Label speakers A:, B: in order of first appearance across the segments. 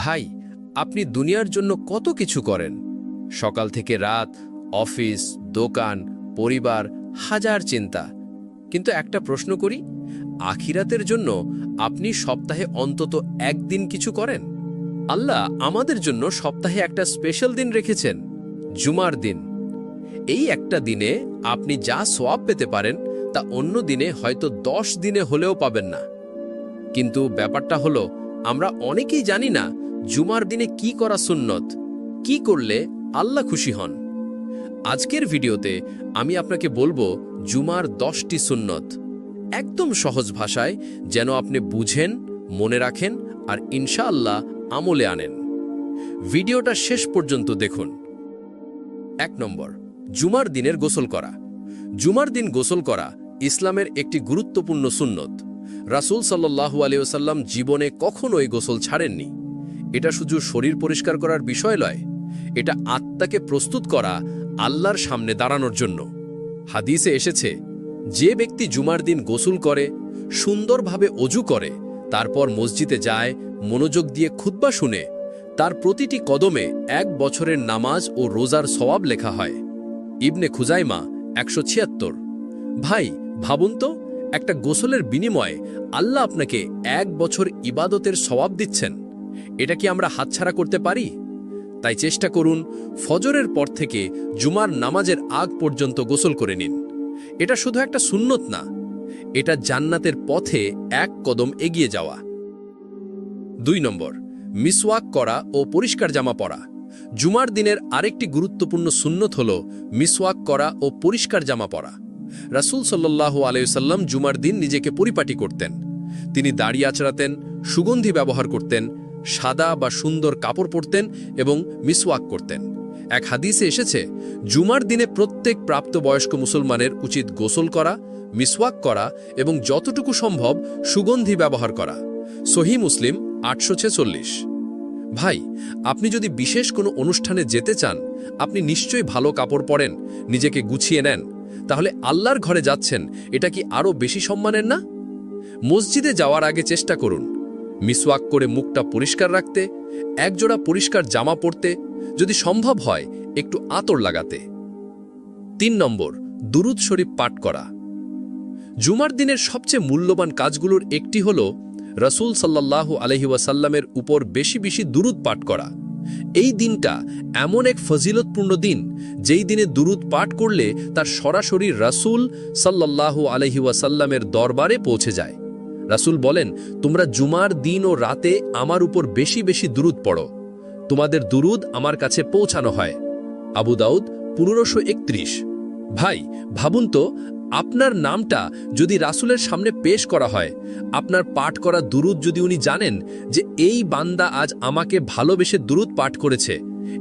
A: ভাই, আপনি দুনিয়ার জন্য কত কিছু করেন, সকাল থেকে রাত, অফিস, দোকান, পরিবার, হাজার চিন্তা। কিন্তু একটা প্রশ্ন করি, আখিরাতের জন্য আপনি সপ্তাহে অন্তত একদিন কিছু করেন? আল্লাহ আমাদের জন্য সপ্তাহে একটা স্পেশাল দিন রেখেছেন, জুমার দিন। এই একটা দিনে আপনি যা সওয়াব পেতে পারেন তা অন্য দিনে হয়তো 10 দিনে হলেও পাবেন না। কিন্তু ব্যাপারটা হলো, আমরা অনেকেই জানি না জুমার দিনে কি করা সুন্নত, কি করলে আল্লাহ খুশি হন। আজকের ভিডিওতে আমি আপনাকে বলবো জুমার 10টি সুন্নত, একদম সহজ ভাষায়, যেন আপনি বুঝেন, মনে রাখেন আর ইনশাআল্লাহ আমলে আনেন। ভিডিওটা শেষ পর্যন্ত দেখুন। 1 নম্বর, জুমার দিনের গোসল করা। জুমার দিন গোসল করা ইসলামের একটি গুরুত্বপূর্ণ সুন্নত। রাসূল সাল্লাল্লাহু আলাইহি ওয়াসাল্লাম জীবনে কখনোই গোসল ছাড়েননি। এটা শুধু শরীর পরিষ্কার করার বিষয় নয়, এটা আত্মাকে প্রস্তুত করা আল্লাহর সামনে দাঁড়ানোর জন্য। হাদিসে এসেছে, যে ব্যক্তি জুমার দিন গোসল করে, সুন্দরভাবে অজু করে, তারপর মসজিদে যায়, মনোযোগ দিয়ে খুতবা শুনে, তার প্রতিটি কদমে 1 বছরের নামাজ ও রোজার সওয়াব লেখা হয়। ইবনে খুজাইমা 176। ভাই, ভাবুন তো, একটা গোসলের বিনিময়ে আল্লাহ আপনাকে 1 বছর ইবাদতের সওয়াব দিচ্ছেন। এটা কি আমরা হাতছাড়া করতে পারি? তাই চেষ্টা করুন, ফজরের পর থেকে জুমার নামাজের আগ পর্যন্ত গোসল করে নিন। এটা শুধু একটা সুন্নত না, এটা জান্নাতের পথে 1 কদম এগিয়ে যাওয়া। 2 নম্বর, মিসওয়াক করা ও পরিষ্কার জামা পরা। জুমার দিনের আরেকটি গুরুত্বপূর্ণ সুন্নত হল মিসওয়াক করা ও পরিষ্কার জামা পরা। রাসূল সাল্লাল্লাহু আলাইহি ওয়াসাল্লাম জুমার দিন নিজেকে পরিপাটি করতেন। তিনি দাড়ি আঁচড়াতেন, সুগন্ধি ব্যবহার করতেন, সাদা বা সুন্দর কাপড় পরতেন এবং মিসওয়াক করতেন। এক হাদিসে এসেছে, জুমার দিনে প্রত্যেক প্রাপ্তবয়স্ক মুসলমানের উচিত গোসল করা, মিসওয়াক করা এবং যতটুকু সম্ভব সুগন্ধি ব্যবহার করা। সহিহ মুসলিম 846। ভাই, আপনি যদি বিশেষ কোনো অনুষ্ঠানে যেতে চান, আপনি নিশ্চয়ই ভালো কাপড় পরেন, নিজেকে গুছিয়ে নেন। তাহলে আল্লাহর ঘরে যাচ্ছেন, এটা কি আরও বেশি সম্মানের না? মসজিদে যাওয়ার আগে চেষ্টা করুন মিসওয়াক করে মুখটা পরিষ্কার রাখতে, একজোড়া পরিষ্কার জামা পরতে, যদি সম্ভব হয় একটু আতর লাগাতে। 3 নম্বর, দুরূদ শরীফ পাঠ করা। জুমার দিনের সবচেয়ে মূল্যবান কাজগুলোর একটি হল রাসূল সাল্লাল্লাহু আলাইহি ওয়াসাল্লামের উপর বেশি বেশি দুরূদ পাঠ করা। এই দিনটা এমন এক ফজিলতপূর্ণ দিন, যেই দিনে দুরূদ পাঠ করলে তার সরাসরি রাসূল সাল্লাল্লাহু আলাইহি ওয়াসাল্লামের দরবারে পৌঁছে যায়। রাসূল বলেন, তোমরা জুমার দিন ও রাতে আমার উপর বেশি বেশি দুরূদ পড়ো, তোমাদের দুরূদ আমার কাছে পৌঁছানো হয়। আবু দাউদ 1531। ভাই, ভাবুন তো, আপনার নামটা যদি রাসূলের সামনে পেশ করা হয়, আপনার পাঠ করা দুরূদ যদি উনি জানেন যে এই বান্দা আজ আমাকে ভালোবেসে দুরূদ পাঠ করেছে,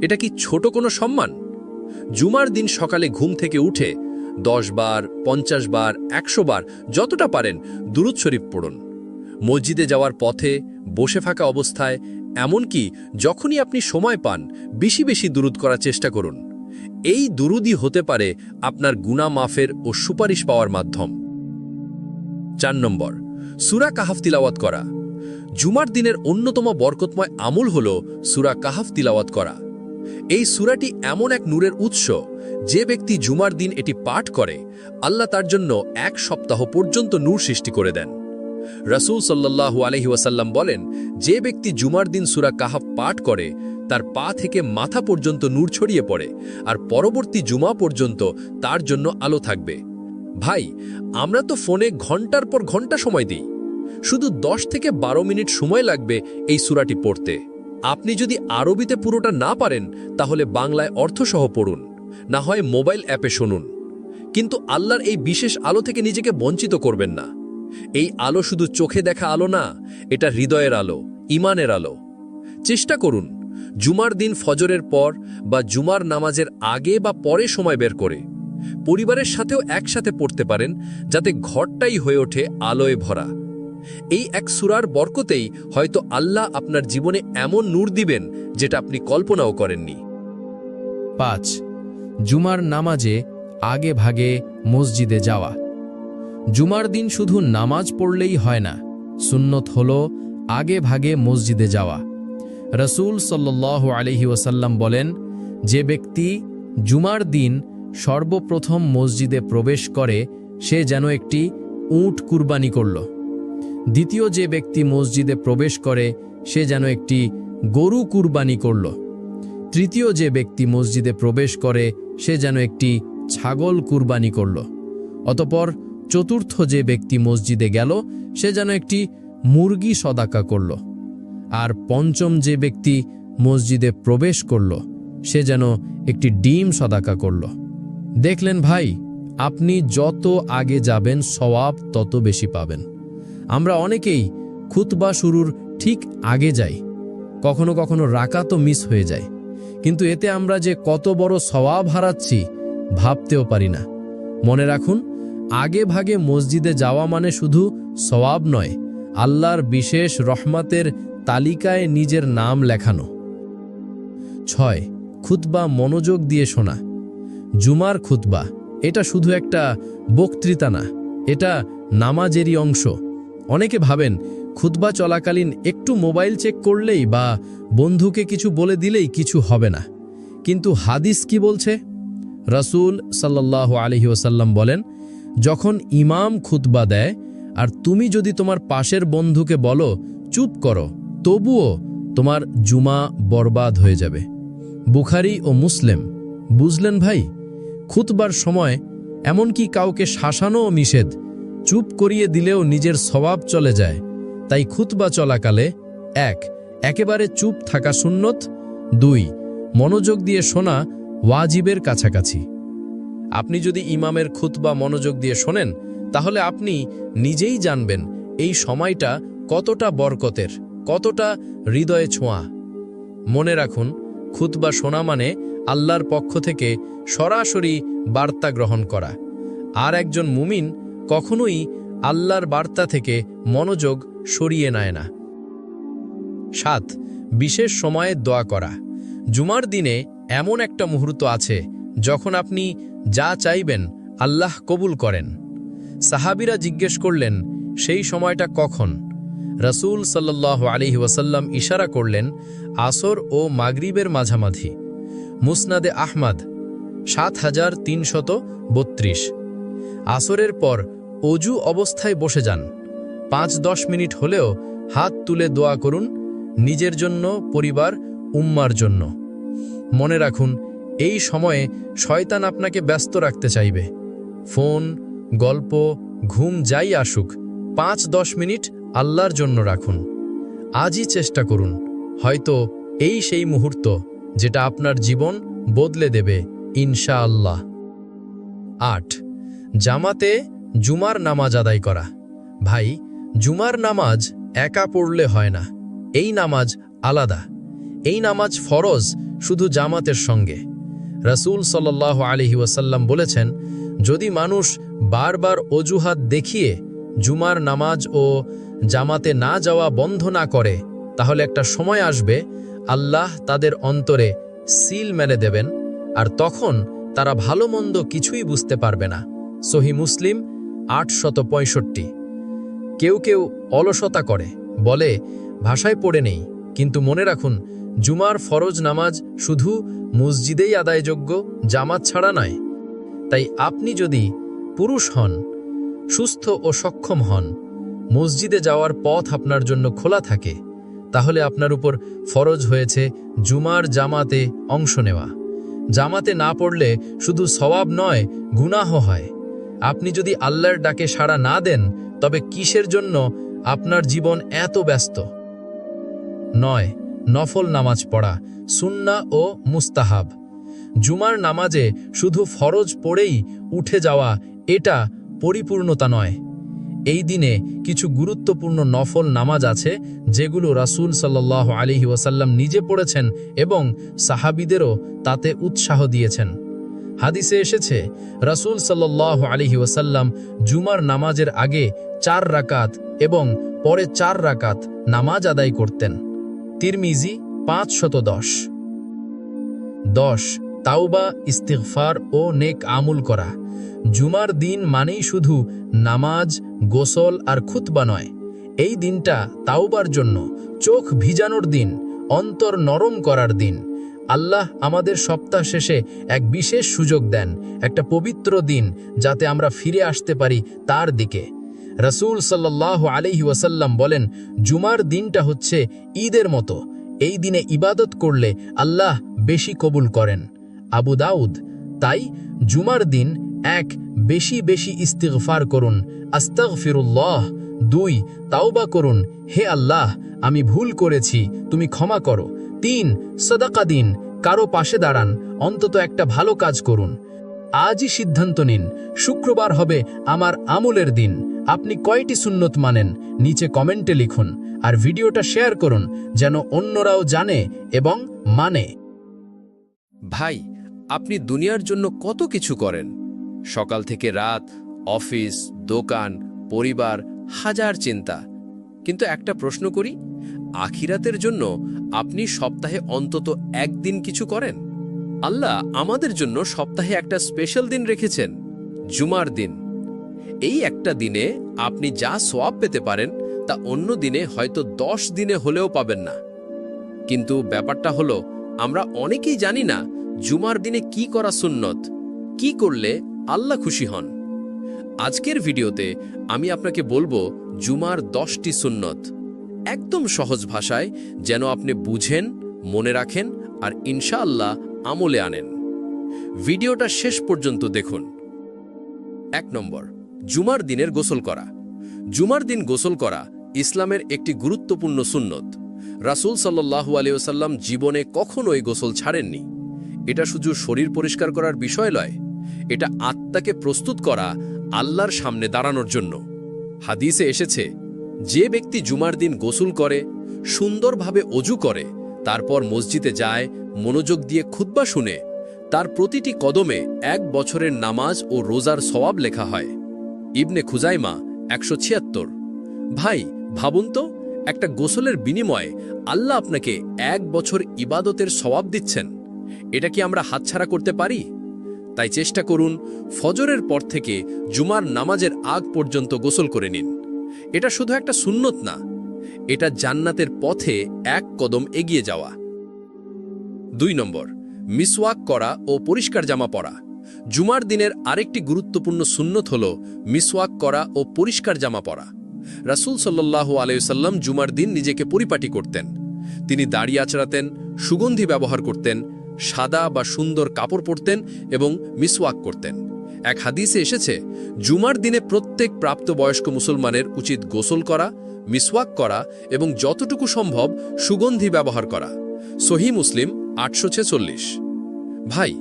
A: এটা কি ছোট কোনো সম্মান? জুমার দিন সকালে ঘুম থেকে উঠে 10 বার, 50 বার, 100 বার, যতটা পারেন দুরূদ শরীফ পড়ুন। মসজিদে যাওয়ার পথে, বসে থাকা অবস্থায়, এমনকি যখনই আপনি সময় পান, বেশি বেশি দুরূদ করার চেষ্টা করুন। এই দুরূদই হতে পারে আপনার গুনাহ মাফের ও সুপারিশ পাওয়ার মাধ্যম। 4 নম্বর, সূরা কাহাফ তিলাওয়াত করা। জুমার দিনের অন্যতম বরকতময় আমল হল সূরা কাহাফ তিলাওয়াত করা। এই সূরাটি এমন এক নূরের উৎস, যে ব্যক্তি জুমার দিন এটি পাঠ করে, আল্লাহ তার জন্য 1 সপ্তাহ পর্যন্ত নূর সৃষ্টি করে দেন। রাসূল সাল্লাল্লাহু আলাইহি ওয়াসাল্লাম বলেন, যে ব্যক্তি জুমার দিন সূরা কাহাফ পাঠ করে, তার পা থেকে মাথা পর্যন্ত নূর ছড়িয়ে পড়ে, আর পরবর্তী জুমা পর্যন্ত তার জন্য আলো থাকবে। ভাই, আমরা তো ফোনে ঘন্টার পর ঘন্টা সময় দিই, শুধু 10 থেকে 12 মিনিট সময় লাগবে এই সূরাটি পড়তে। আপনি যদি আরবিতে পুরোটা না পারেন, তাহলে বাংলায় অর্থসহ পড়ুন, না হয় মোবাইল অ্যাপে শুনুন। কিন্তু আল্লাহর এই বিশেষ আলো থেকে নিজেকে বঞ্চিত করবেন না। এই আলো শুধু চোখে দেখা আলো না, এটা হৃদয়ের আলো, ঈমানের আলো। চেষ্টা করুন জুমার দিন ফজরের পর বা জুমার নামাজের আগে বা পরে সময় বের করে পরিবারের সাথেও একসাথে পড়তে পারেন, যাতে ঘরটাই হয়ে ওঠে আলোয় ভরা। এই এক সূরার বরকতেই হয়তো আল্লাহ আপনার জীবনে এমন নূর দিবেন, যেটা আপনি কল্পনাও করেননি।
B: 5. জুমার নামাজে আগে ভাগে মসজিদে যাওয়া। জুমার দিন শুধু নামাজ পড়লেই হয় না, সুন্নত হল আগে ভাগে মসজিদে যাওয়া। রসুল সাল্লাল্লাহু আলাইহি ওয়াসাল্লাম বলেন, যে ব্যক্তি জুমার দিন সর্বপ্রথম মসজিদে প্রবেশ করে সে যেন একটি উট কুরবানি করল। দ্বিতীয় যে ব্যক্তি মসজিদে প্রবেশ করে সে যেন একটি গরু কুরবানি করল। তৃতীয় যে ব্যক্তি মসজিদে প্রবেশ করে সে যেন একটি ছাগল কুরবানি করল। অতঃপর চতুর্থ যে ব্যক্তি মসজিদে গেল সে যেন একটি মুরগি সদাকা করল। আর পঞ্চম যে ব্যক্তি মসজিদে প্রবেশ করল সে যেন একটি ডিম সদাকা করল। দেখলেন ভাই, আপনি যত আগে যাবেন সওয়াব তত বেশি পাবেন। আমরা অনেকেই খুতবা শুরুর ঠিক আগে যাই, কখনো কখনো রাকাতও মিস হয়ে যায়, কিন্তু এতে আমরা যে কত বড় সওয়াব হারাচ্ছি ভাবতেও পারি না। মনে রাখুন, আগে ভাগে মসজিদে যাওয়া মানে শুধু সওয়াব নয়, আল্লাহর বিশেষ রহমতের তালিকায় নিজের নাম লেখানো। 6. খুতবা মনোযোগ দিয়ে শোনা। জুমার খুতবা এটা শুধু একটা বক্তৃতা না, এটা নামাজেরই অংশ। অনেকে ভাবেন খুতবা চলাকালীন একটু মোবাইল চেক করলেই বা বন্ধুকে কিছু বলে দিলেই কিছু হবে না, কিন্তু হাদিস কি বলছে? রাসূল সাল্লাল্লাহু আলাইহি ওয়াসাল্লাম বলেন, যখন ইমাম খুতবা দেয় আর তুমি যদি তোমার পাশের বন্ধুকে বলো চুপ করো, তবুও তোমার জুমা বরবাদ হয়ে যাবে। বুখারী ও মুসলিম। বুঝলেন ভাই, খুতবার সময় এমনকি কাউকে শাসানোও নিষেধ, চুপ করিয়ে দিলেও নিজের স্বভাব চলে যায়। তাই খুতবা চলাকালে 1. একেবারে চুপ থাকা সুন্নত। 2. মনোযোগ দিয়ে শোনা ওয়াজিবের কাছাকাছি। আপনি যদি ইমামের খুতবা মনোযোগ দিয়ে শোনেন তাহলে আপনি নিজেই জানবেন এই সময়টা কতটা বরকতের, কতটা হৃদয়ে ছোঁয়া। মনে রাখুন, খুতবা শোনা মানে আল্লাহর পক্ষ থেকে সরাসরি বার্তা গ্রহণ করা। আর একজন মুমিন কখনোই আল্লাহর বার্তা থেকে মনোযোগ সরিয়ে নেয় না। 7. বিশেষ সময়ে দোয়া করা। জুমার দিনে এমন একটা মুহূর্ত আছে যখন আপনি যা চাইবেন আল্লাহ কবুল করেন। সাহাবীরা জিজ্ঞেস করলেন, সেই সময়টা কখন? রাসূল সাল্লাল্লাহু আলাইহি ওয়াসাল্লাম ইশারা করলেন, আসর ও মাগরিবের মাঝামাঝি। মুসনাদে আহমদ 7332। আসরের পর অজু অবস্থায় বসে যান, 5-10 মিনিট হলেও হাত তুলে দোয়া করুন, নিজের জন্য, পরিবার, উম্মার জন্য। মনে রাখুন, এই সময়ে শয়তান আপনাকে ব্যস্ত রাখতে চাইবে। ফোন, গল্প, ঘুম যাই আসুক, 5-10 মিনিট আল্লাহর জন্য রাখুন। আজই চেষ্টা করুন, হয়তো এই সেই মুহূর্ত যেটা আপনার জীবন বদলে দেবে ইনশাআল্লাহ। 8. জামাতে জুমার নামাজ আদায় করা। ভাই, জুমার নামাজ একা পড়লে হয় না, এই নামাজ আলাদা। এই নামাজ ফরজ শুধু জামাতের সঙ্গে। রাসূল সাল্লাল্লাহু আলাইহি ওয়াসাল্লাম বলেছেন, যদি মানুষ বারবার অজুহাত দেখিয়ে জুমার নামাজ ও জামাতে না যাওয়া বন্ধ না করে, তাহলে একটা সময় আসবে আল্লাহ তাদের অন্তরে সিল মেরে দেবেন, আর তখন তারা ভালো মন্দ কিছুই বুঝতে পারবে না। সহিহ মুসলিম 865। কেউ কেউ অলসতা করে, বলে ভাষায় পড়ে নেই, কিন্তু মনে রাখুন, জুমার ফরজ নামাজ শুধু মসজিদেই আদায়যোগ্য, জামাত ছাড়া নয়। তাই আপনি যদি পুরুষ হন, সুস্থ ও সক্ষম হন, মসজিদে যাওয়ার পথ আপনার জন্য খোলা থাকে, তাহলে আপনার উপর ফরজ হয়েছে জুমার জামাতে অংশ নেওয়া। জামাতে না পড়লে শুধু সওয়াব নয়, গুনাহ হয়। আপনি যদি আল্লাহর ডাকে সাড়া না দেন, তবে কিসের জন্য আপনার জীবন এত ব্যস্ত? 9. নফল নামাজ পড়া, সুন্নাহ ও মুস্তাহাব। জুমার নামাজে শুধু ফরজ পড়েই উঠে যাওয়া এটা পরিপূর্ণতা নয়। এই দিনে কিছু গুরুত্বপূর্ণ নফল নামাজ আছে যেগুলো রাসূল সাল্লাল্লাহু আলাইহি ওয়াসাল্লাম নিজে পড়েছেন এবং সাহাবীদেরও তাতে উৎসাহ দিয়েছেন। হাদিসে এসেছে, রাসূল সাল্লাল্লাহু আলাইহি ওয়াসাল্লাম জুমার নামাজের আগে 4 রাকাত এবং পরে 4 রাকাত নামাজ আদায় করতেন। তিরমিজি 510। 10. তাওবা, ইস্তিগফার ও নেক আমল করা। জুমার দিন মানেই শুধু নামাজ, গোসল আর খুতবা নয়। এই দিনটা তাওবার জন্য, চোখ ভিজানোর দিন, অন্তর নরম করার দিন। আল্লাহ আমাদের সপ্তাহ শেষে এক বিশেষ সুযোগ দেন, একটা পবিত্র দিন, যাতে আমরা ফিরে আসতে পারি তার দিকে। রাসূল সাল্লাল্লাহু আলাইহি ওয়াসাল্লাম বলেন, জুমার দিনটা হচ্ছে ঈদের মতো। এই দিনে ইবাদত করলে আল্লাহ বেশি কবুল করেন। আবু দাউদ। তাই জুমার দিন 1 বেশি বেশি ইস্তিগফার করুন, আস্তাগফিরুল্লাহ। 2 তাওবা করুন, হে আল্লাহ আমি ভুল করেছি, তুমি ক্ষমা করো। 3 সাদাকা দিন, কারো পাশে দাঁড়ান, অন্তত একটা ভালো কাজ করুন। আজই সিদ্ধান্ত নিন, শুক্রবার হবে আমার আমলের দিন। আপনি কয়টি সুন্নত মানেন নিচে কমেন্টে লিখুন, আর ভিডিওটা শেয়ার করুন যেন অন্যরাও জানে এবং মানে।
A: ভাই, আপনি দুনিয়ার জন্য কত কিছু করেন, সকাল থেকে রাত, অফিস, দোকান, পরিবার, হাজার চিন্তা। কিন্তু একটা প্রশ্ন করি, আখিরাতের জন্য আপনি সপ্তাহে অন্তত একদিন কিছু করেন? আল্লাহ আমাদের জন্য সপ্তাহে একটা স্পেশাল দিন রেখেছেন, জুমার দিন। এই একটা দিনে আপনি যা সওয়াব পেতে পারেন তা অন্য দিনে হয়তো 10 দিনে হলেও পাবেন না। কিন্তু ব্যাপারটা হলো, আমরা অনেকেই জানি না জুমার দিনে কি করা সুন্নত, কি করলে আল্লাহ খুশি হন। আজকের ভিডিওতে আমি আপনাকে বলবো জুমার 10টি সুন্নত, একদম সহজ ভাষায়, যেন আপনি বুঝেন, মনে রাখেন আর ইনশাআল্লাহ আমলে আনেন। ভিডিওটা শেষ পর্যন্ত দেখুন। 1 নম্বর, জুমার দিনের গোসল করা। জুমার দিন গোসল করা ইসলামের একটি গুরুত্বপূর্ণ সুন্নত। রাসূল সাল্লাল্লাহু আলাইহি ওয়াসাল্লাম জীবনে কখনোই গোসল ছাড়েননি। এটা শুধু শরীর পরিষ্কার করার বিষয় নয়, এটা আত্মাকে প্রস্তুত করা আল্লাহর সামনে দাঁড়ানোর জন্য। হাদিসে এসেছে, যে ব্যক্তি জুমার দিন গোসল করে, সুন্দরভাবে অজু করে, তারপর মসজিদে যায়, মনোযোগ দিয়ে খুতবা শুনে, তার প্রতিটি কদমে 1 বছরের নামাজ ও রোজার সওয়াব লেখা হয়। ইবনে খুজাইমা 176। ভাই ভাবুন তো, একটা গোসলের বিনিময়ে আল্লাহ আপনাকে 1 বছর ইবাদতের সওয়াব দিচ্ছেন। এটা কি আমরা হাতছাড়া করতে পারি? তাই চেষ্টা করুন, ফজরের পর থেকে জুমার নামাজের আগ পর্যন্ত গোসল করে নিন। এটা শুধু একটা সুন্নত না, এটা জান্নাতের পথে 1 কদম এগিয়ে যাওয়া। 2 নম্বর, মিসওয়াক করা ও পরিষ্কার জামা পরা। জুমার দিনের আরেকটি গুরুত্বপূর্ণ সুন্নত হল মিসওয়াক করা ও পরিষ্কার জামা পরা। রাসূল সাল্লাল্লাহু আলাইহি ওয়াসাল্লাম জুমার দিন নিজেকে পরিপাটি করতেন। তিনি দাড়ি আঁচড়াতেন, সুগন্ধি ব্যবহার করতেন, সাদা বা সুন্দর কাপড় পরতেন এবং মিসওয়াক করতেন। এক হাদিসে এসেছে, জুমার দিনে প্রত্যেক প্রাপ্তবয়স্ক মুসলমানের উচিত গোসল করা, মিসওয়াক করা এবং যতটুকু সম্ভব সুগন্ধি ব্যবহার করা। সহিহ মুসলিম 846। ভাই,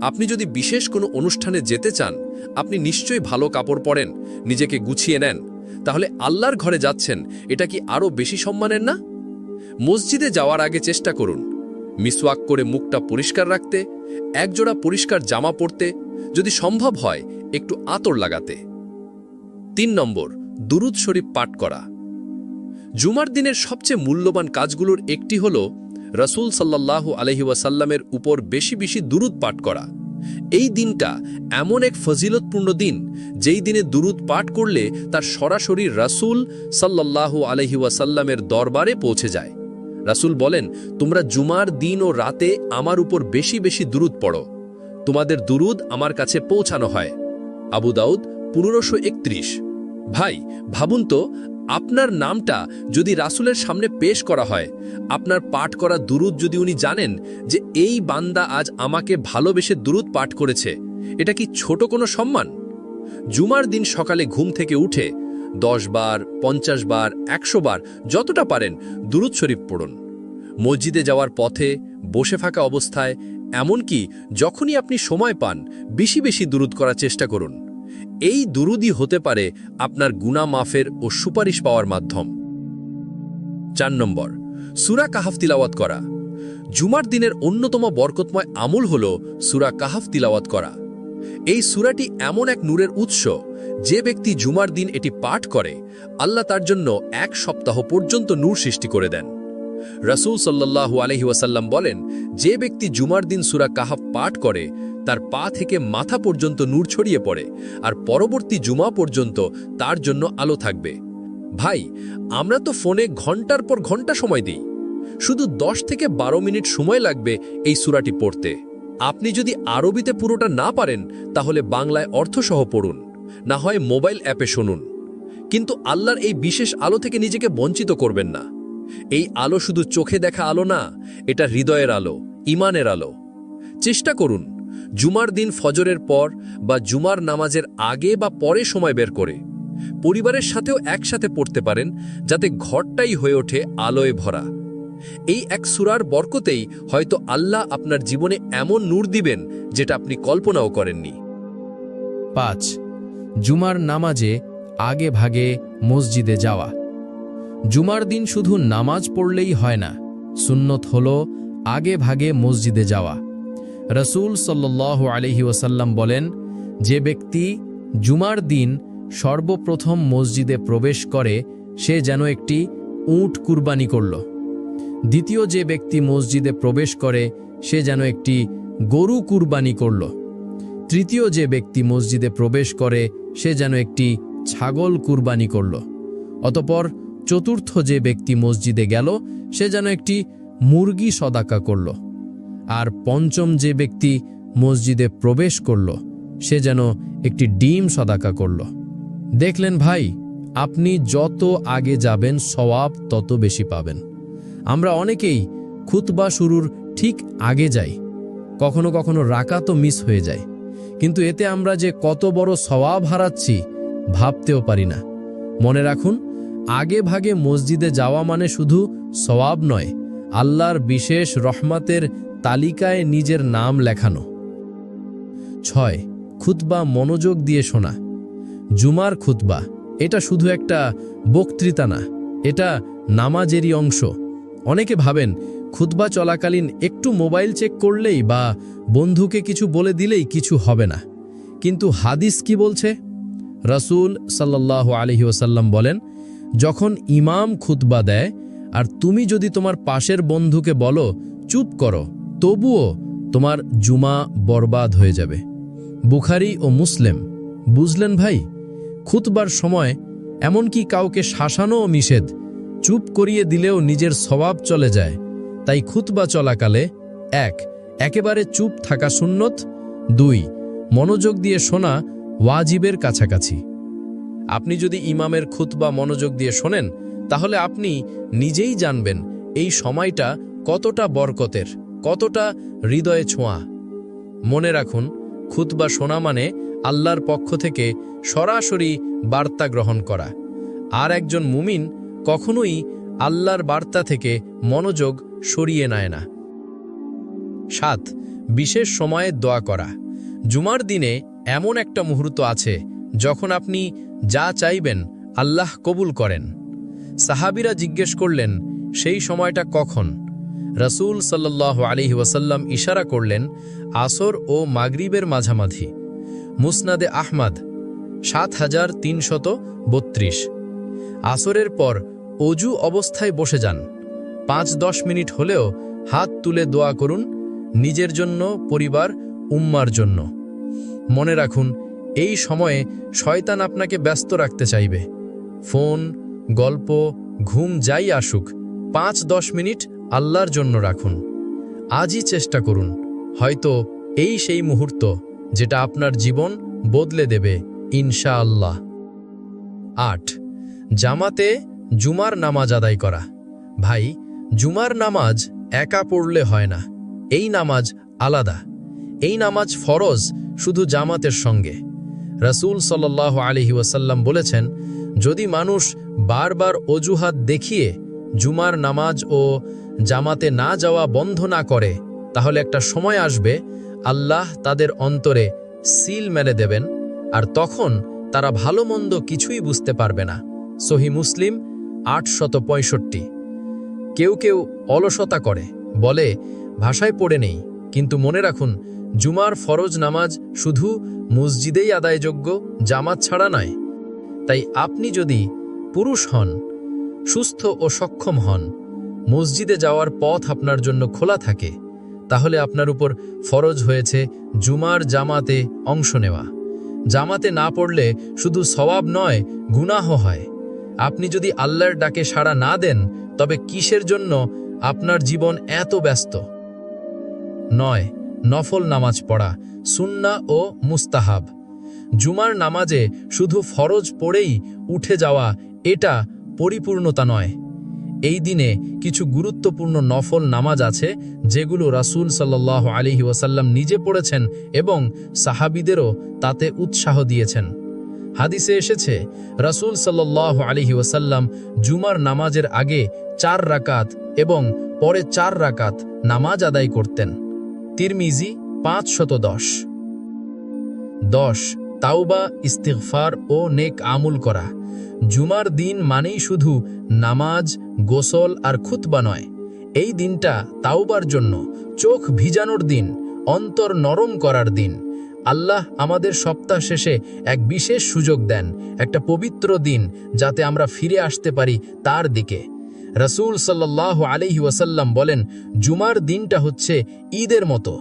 A: আপনি যদি বিশেষ কোনো অনুষ্ঠানে যেতে চান, আপনি নিশ্চয়ই ভালো কাপড় পরেন, নিজেকে গুছিয়ে নেন, তাহলে আল্লাহর ঘরে যাচ্ছেন, এটা কি আরও বেশি সম্মানের না? মসজিদে যাওয়ার আগে চেষ্টা করুন মিসওয়াক করে মুখটা পরিষ্কার রাখতে, একজোড়া পরিষ্কার জামা পরতে, যদি সম্ভব হয় একটু আতর লাগাতে। 3 নম্বর, দুরূদ শরীফ পাঠ করা। জুমার দিনের সবচেয়ে মূল্যবান কাজগুলোর একটি হল রাসূল সাল্লাল্লাহু আলাইহি ওয়াসাল্লামের উপর বেশি বেশি দুরূদ পাঠ করা। এই দিনটা এমন এক ফজিলতপূর্ণ দিন, যেই দিনে দুরূদ পাঠ করলে তার সরাসরি রাসূল সাল্লাল্লাহু আলাইহি ওয়াসাল্লামের দরবারে পৌঁছে যায়। রাসূল বলেন, তোমরা জুমার দিন ও রাতে আমার উপর বেশি বেশি দুরূদ পড়ো, তোমাদের দুরূদ আমার কাছে পৌঁছানো হয়। আবু দাউদ 1531। ভাই ভাবুন তো, আপনার নামটা যদি রাসূলের সামনে পেশ করা হয়, আপনার পাঠ করা দুরূদ যদি উনি জানেন যে এই বান্দা আজ আমাকে ভালোবেসে দুরূদ পাঠ করেছে, এটা কি ছোট কোনো সম্মান? জুমার দিন সকালে ঘুম থেকে উঠে 10 বার, 50 বার, 100 বার, যতটা পারেন দুরূদ শরীফ পড়ুন। মসজিদে যাওয়ার পথে, বসে থাকা অবস্থায়, এমনকি যখনই আপনি সময় পান, বেশি বেশি দুরূদ করার চেষ্টা করুন। এই দুরূদই হতে পারে আপনার গুনাহ মাফের ও সুপারিশ পাওয়ার মাধ্যম। 4 নম্বর, সূরা কাহাফ তিলাওয়াত করা। জুমার দিনের অন্যতম বরকতময় আমল হল সূরা কাহাফ তিলাওয়াত করা। এই সূরাটি এমন এক নূরের উৎস, যে ব্যক্তি জুমার দিন এটি পাঠ করে, আল্লাহ তার জন্য 1 সপ্তাহ পর্যন্ত নূর সৃষ্টি করে দেন। রাসূল সাল্লাল্লাহু আলাইহি ওয়াসাল্লাম বলেন, যে ব্যক্তি জুমার দিন সূরা কাহাফ পাঠ করে, তার পা থেকে মাথা পর্যন্ত নূর ছড়িয়ে পড়ে, আর পরবর্তী জুমা পর্যন্ত তার জন্য আলো থাকবে। ভাই, আমরা তো ফোনে ঘন্টার পর ঘন্টা সময় দিই, শুধু 10 থেকে 12 মিনিট সময় লাগবে এই সূরাটি পড়তে। আপনি যদি আরবিতে পুরোটা না পারেন তাহলে বাংলায় অর্থসহ পড়ুন, না হয় মোবাইল অ্যাপে শুনুন। কিন্তু আল্লাহর এই বিশেষ আলো থেকে নিজেকে বঞ্চিত করবেন না। এই আলো শুধু চোখে দেখা আলো না, এটা হৃদয়ের আলো, ঈমানের আলো। চেষ্টা করুন জুমার দিন ফজরের পর বা জুমার নামাজের আগে বা পরে সময় বের করে পরিবারের সাথেও একসাথে পড়তে পারেন, যাতে ঘরটাই হয়ে ওঠে আলোয় ভরা। এই এক সূরার বরকতেই হয়তো আল্লাহ আপনার জীবনে এমন নূর দিবেন যেটা আপনি কল্পনাও করেননি।
B: 5. জুমার নামাজে আগে ভাগে মসজিদে যাওয়া। জুমার দিন শুধু নামাজ পড়লেই হয় না, সুন্নত হল আগে ভাগে মসজিদে যাওয়া। রাসূল সাল্লাল্লাহু আলাইহি ওয়াসাল্লাম বলেন, যে ব্যক্তি জুমার দিন সর্বপ্রথম মসজিদে প্রবেশ করে সে যেন একটি উট কুরবানি করল। দ্বিতীয় যে ব্যক্তি মসজিদে প্রবেশ করে সে যেন একটি গরু কুরবানি করল। তৃতীয় যে ব্যক্তি মসজিদে প্রবেশ করে সে যেন একটি ছাগল কুরবানি করল। অতঃপর চতুর্থ যে ব্যক্তি মসজিদে গেল সে যেন একটি মুরগি সদাকা করল। আর পঞ্চম যে ব্যক্তি মসজিদে প্রবেশ করল সে যেন একটি ডিম সদাকা করল। দেখলেন ভাই, আপনি যত আগে যাবেন সওয়াব তত বেশি পাবেন। আমরা অনেকেই খুতবা শুরুর ঠিক আগে যাই, কখনো কখনো রাকাতও মিস হয়ে যায়, কিন্তু এতে আমরা যে কত বড় সওয়াব হারাচ্ছি ভাবতেও পারি না। মনে রাখুন, আগে ভাগে মসজিদে যাওয়া মানে শুধু সওয়াব নয়, আল্লাহর বিশেষ রহমতের তালিকায় নিজের নাম লেখানো। 6. খুতবা মনোযোগ দিয়ে শোনা। জুমার খুতবা এটা শুধু একটা বক্তৃতা না, এটা নামাজেরই অংশ। অনেকে ভাবেন খুতবা চলাকালীন একটু মোবাইল চেক করলেই বা বন্ধুকে কিছু বলে দিলেই কিছু হবে না, কিন্তু হাদিস কি বলছে? রাসূল সাল্লাল্লাহু আলাইহি ওয়াসাল্লাম বলেন, যখন ইমাম খুতবা দেয় আর তুমি যদি তোমার পাশের বন্ধুকে বলো চুপ করো, তবুও তোমার জুমা বরবাদ হয়ে যাবে। বুখারী ও মুসলিম। বুঝলেন ভাই, খুতবার সময় এমনকি কাউকে শাসানোও নিষেধ, চুপ করিয়ে দিলেও নিজের স্বভাব চলে যায়। তাই খুতবা চলাকালে 1. একেবারে চুপ থাকা সুন্নত, 2. মনোযোগ দিয়ে শোনা ওয়াজিবের কাছাকাছি। আপনি যদি ইমামের খুতবা মনোযোগ দিয়ে শোনেন তাহলে আপনি নিজেই জানবেন এই সময়টা কতটা বরকতের, কতটা হৃদয়ে ছোঁয়া। মনে রাখুন, খুতবা শোনা মানে আল্লাহর পক্ষ থেকে সরাসরি বার্তা গ্রহণ করা। আর একজন মুমিন কখনোই আল্লাহর বার্তা থেকে মনোযোগ সরিয়ে নেয় না। 7. বিশেষ সময়ে দোয়া করা। জুমার দিনে এমন একটা মুহূর্ত আছে যখন আপনি যা চাইবেন আল্লাহ কবুল করেন। সাহাবীরা জিজ্ঞেস করলেন, সেই সময়টা কখন? রাসূল সাল্লাল্লাহু আলাইহি ওয়াসাল্লাম ইশারা করলেন, আসর ও মাগরিবের মাঝামাঝি। মুসনাদে আহমদ 7332। আসরের পর অজু অবস্থায় বসে যান, 5-10 মিনিট হলেও হাত তুলে দোয়া করুন, নিজের জন্য, পরিবার, উম্মার জন্য। মনে রাখুন, এই সময়ে শয়তান আপনাকে ব্যস্ত রাখতে চাইবে। ফোন, গল্প, ঘুম যাই আসুক, 5-10 মিনিট আল্লাহর জন্য রাখুন। আজই চেষ্টা করুন, হয়তো এই সেই মুহূর্ত যেটা আপনার জীবন বদলে দেবে ইনশাআল্লাহ। 8. জামাতে জুমার নামাজ আদায় করা। ভাই, জুমার নামাজ একা পড়লে হয় না, এই নামাজ আলাদা। এই নামাজ ফরজ শুধু জামাতের সঙ্গে। রাসূল সাল্লাল্লাহু আলাইহি ওয়াসাল্লাম বলেছেন, যদি মানুষ বারবার অজুহাত দেখিয়ে জুমার নামাজ ও জামাতে না যাওয়া বন্ধ না করে তাহলে একটা সময় আসবে আল্লাহ তাদের অন্তরে সিল মেরে দেবেন, আর তখন তারা ভালো মন্দ কিছুই বুঝতে পারবে না। সহিহ মুসলিম 865। কেউ কেউ অলসতা করে, বলে ভাষায় পড়ে নেই, কিন্তু মনে রাখুন, জুমার ফরজ নামাজ শুধু মসজিদেই আদায়যোগ্য, জামাত ছাড়া নয়। তাই আপনি যদি পুরুষ হন, সুস্থ ও সক্ষম হন, মসজিদে যাওয়ার পথ আপনার জন্য খোলা থাকে, তাহলে আপনার উপর ফরজ হয়েছে জুমার জামাতে অংশ নেওয়া। জামাতে না পড়লে শুধু সওয়াব নয়, গুনাহ হয়। আপনি যদি আল্লাহর ডাকে সাড়া না দেন তবে কিসের জন্য আপনার জীবন এত ব্যস্ত? 9. নফল নামাজ পড়া, সুন্নাহ ও মুস্তাহাব। জুমার নামাজে শুধু ফরজ পড়েই উঠে যাওয়া এটা পরিপূর্ণতা নয়। এই দিনে কিছু গুরুত্বপূর্ণ নফল নামাজ আছে যেগুলো রাসূল সাল্লাল্লাহু আলাইহি ওয়াসাল্লাম নিজে পড়েছেন এবং সাহাবীদেরও তাতে উৎসাহ দিয়েছেন। হাদিসে এসেছে রাসূল সাল্লাল্লাহু আলাইহি ওয়াসাল্লাম জুমার নামাজের আগে 4 রাকাত এবং পরে 4 রাকাত নামাজ আদায় করতেন। তিরমিজি 510। 10. তাওবা, ইস্তিগফার ও নেক আমল করা। জুমার দিন মানেই শুধু নামাজ, গোসল আর খুতবা নয়। এই দিনটা তাওবার জন্য, চোখ ভিজানোর দিন, অন্তর নরম করার দিন। আল্লাহ আমাদের সপ্তাহ শেষে এক বিশেষ সুযোগ দেন, একটা পবিত্র দিন যাতে আমরা ফিরে আসতে পারি তার দিকে। রাসূল সাল্লাল্লাহু আলাইহি ওয়াসাল্লাম বলেন, জুমার দিনটা হচ্ছে ঈদের মতো।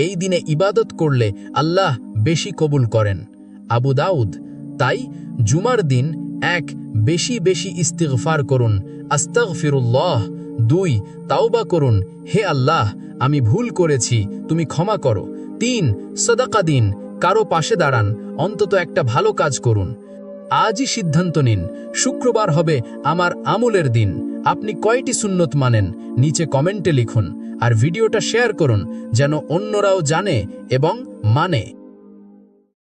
B: এই দিনে ইবাদত করলে আল্লাহ বেশি কবুল করেন। আবু দাউদ। তাই জুমার দিন 1. বেশি বেশি ইস্তিগফার করুন, আস্তাগফিরুল্লাহ। 2. তাওবা করুন, হে আল্লাহ আমি ভুল করেছি, তুমি ক্ষমা করো। 3. সাদাকা দিন, কারো পাশে দাঁড়ান, অন্তত একটা ভালো কাজ করুন। আজই সিদ্ধান্ত নিন, শুক্রবার হবে আমার আমলের দিন। আপনি কয়টি সুন্নত মানেন নিচে কমেন্টে লিখুন আর ভিডিওটা শেয়ার করুন যেন অন্যরাও জানে এবং মানে।